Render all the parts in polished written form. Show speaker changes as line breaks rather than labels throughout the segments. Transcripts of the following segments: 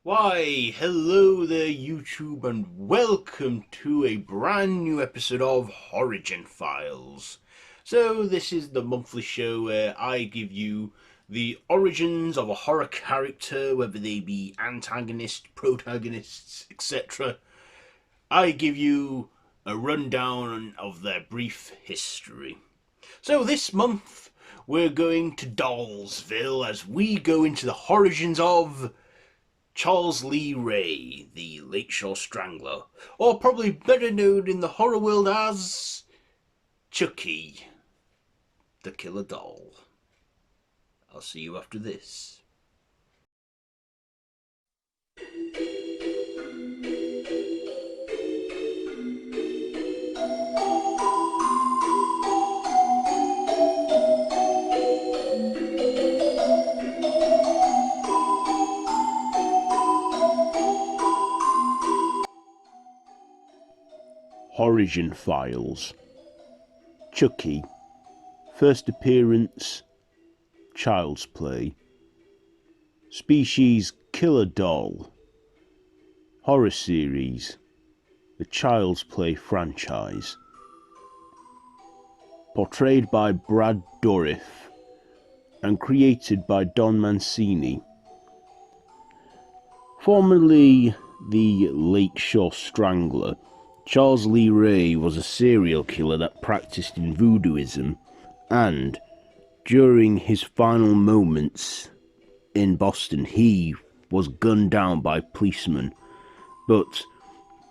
Why, hello there YouTube and welcome to a brand new episode of Horigin Files. So this is the monthly show where I give you the origins of a horror character, whether they be antagonists, protagonists, etc. I give you a rundown of their brief history. So this month we're going to Dollsville as we go into the origins of Charles Lee Ray, the Lakeshore Strangler, or probably better known in the horror world as Chucky, the Killer Doll. I'll see you after this. Horigin Files. Chucky. First appearance, Child's Play. Species, Killer Doll. Horror series, the Child's Play franchise. Portrayed by Brad Dourif and created by Don Mancini. Formerly the Lakeshore Strangler, Charles Lee Ray was a serial killer that practiced in voodooism, and during his final moments in Boston he was gunned down by policemen. But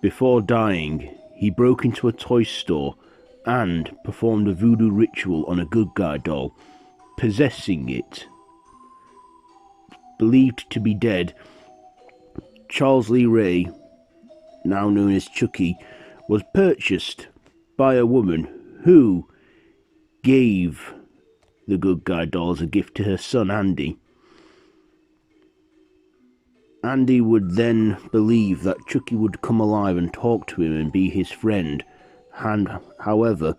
before dying, he broke into a toy store and performed a voodoo ritual on a good guy doll, possessing it. Believed to be dead, Charles Lee Ray, now known as Chucky, was purchased by a woman who gave the good guy doll as a gift to her son Andy. Andy would then believe that Chucky would come alive and talk to him and be his friend, and however,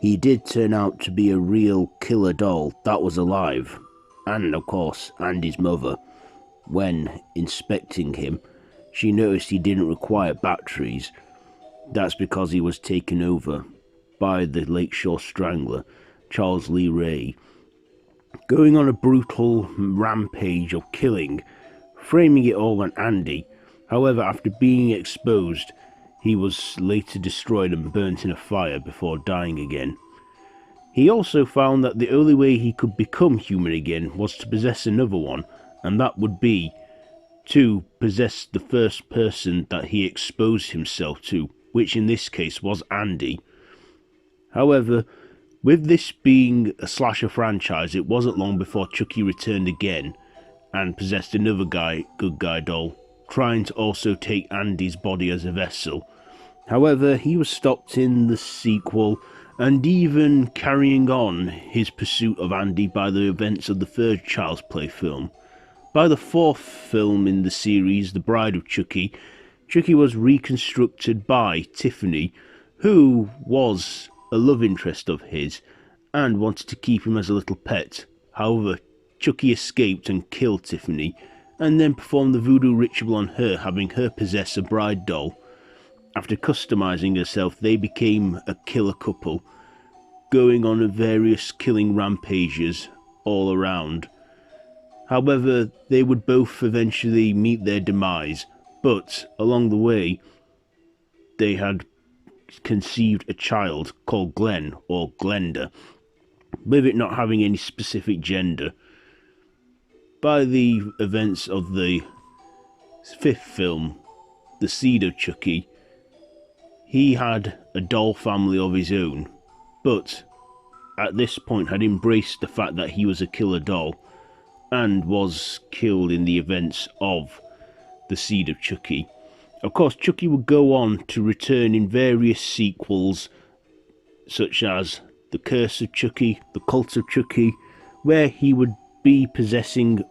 he did turn out to be a real killer doll that was alive. And of course, Andy's mother, when inspecting him, she noticed he didn't require batteries. That's because he was taken over by the Lakeshore Strangler, Charles Lee Ray, going on a brutal rampage of killing, framing it all on Andy. However, after being exposed, he was later destroyed and burnt in a fire before dying again. He also found that the only way he could become human again was to possess another one, and that would be to possess the first person that he exposed himself to, which in this case was Andy. However, with this being a slasher franchise, it wasn't long before Chucky returned again and possessed another good guy doll, trying to also take Andy's body as a vessel. However, he was stopped in the sequel and even carrying on his pursuit of Andy by the events of the third Child's Play film. By the fourth film in the series, The Bride of Chucky, Chucky was reconstructed by Tiffany, who was a love interest of his and wanted to keep him as a little pet. However, Chucky escaped and killed Tiffany, and then performed the voodoo ritual on her, having her possess a bride doll. After customizing herself, they became a killer couple, going on various killing rampages all around. However, they would both eventually meet their demise, but along the way, they had conceived a child called Glenn, or Glenda, with it not having any specific gender. By the events of the fifth film, The Seed of Chucky, he had a doll family of his own, but at this point had embraced the fact that he was a killer doll and was killed in the events of The Seed of Chucky. Of course, Chucky would go on to return in various sequels, such as The Curse of Chucky, The Cult of Chucky, where he would be possessing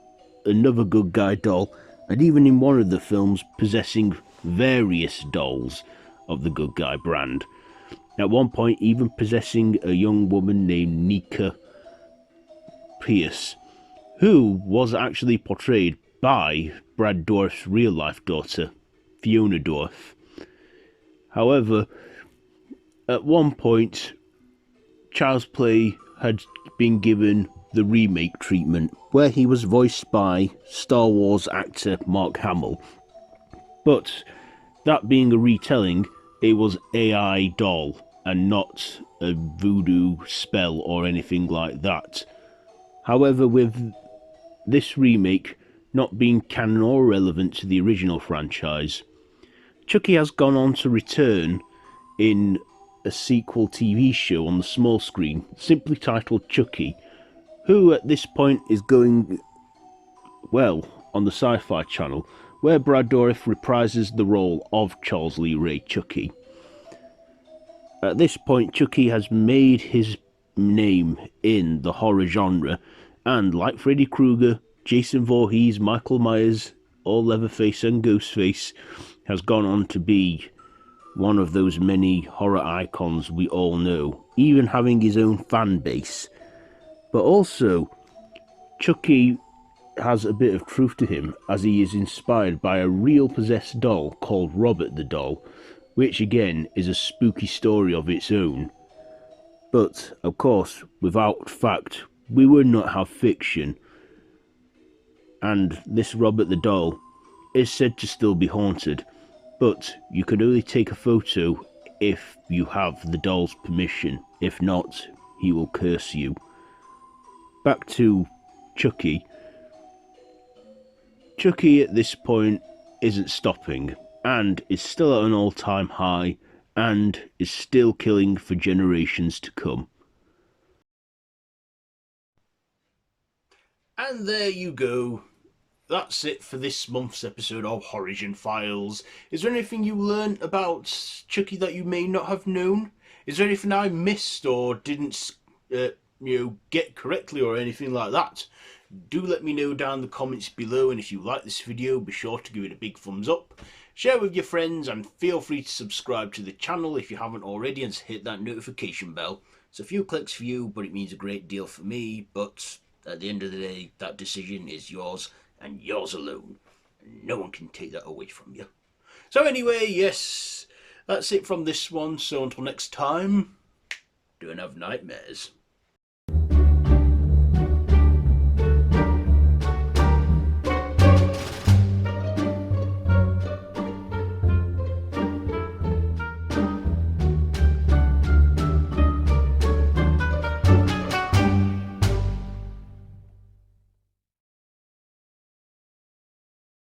another good guy doll, and even in one of the films possessing various dolls of the good guy brand. at one point even possessing a young woman named Nika Pierce, who was actually portrayed by Brad Dourif's real-life daughter, Fiona Dourif. However, at one point, Child's Play had been given the remake treatment, where he was voiced by Star Wars actor Mark Hamill. But that being a retelling, it was AI doll and not a voodoo spell or anything like that. However, with this remake not being canon or relevant to the original franchise, Chucky has gone on to return in a sequel TV show on the small screen, simply titled Chucky, who at this point is going well on the Sci-Fi Channel, where Brad Dourif reprises the role of Charles Lee Ray Chucky. At this point, Chucky has made his name in the horror genre, and like Freddy Krueger, Jason Voorhees, Michael Myers, or Leatherface and Ghostface, has gone on to be one of those many horror icons we all know, even having his own fan base. But also, Chucky has a bit of truth to him, as he is inspired by a real possessed doll called Robert the Doll, which again is a spooky story of its own. But, of course, without fact, we would not have fiction. And this Robert the Doll is said to still be haunted, but you can only take a photo if you have the doll's permission. If not, he will curse you. Back to Chucky. Chucky at this point isn't stopping, and is still at an all-time high, and is still killing for generations to come. And there you go. That's it for this month's episode of Horigin Files. Is there anything you learned about Chucky that you may not have known? Is there anything I missed or didn't get correctly or anything like that? Do let me know down in the comments below, and if you like this video, be sure to give it a big thumbs up, share with your friends, and feel free to subscribe to the channel if you haven't already, and hit that notification bell. It's a few clicks for you, but it means a great deal for me. But at the end of the day, that decision is yours and yours alone. No one can take that away from you. So anyway, yes, that's it from this one. So until next time, don't have nightmares.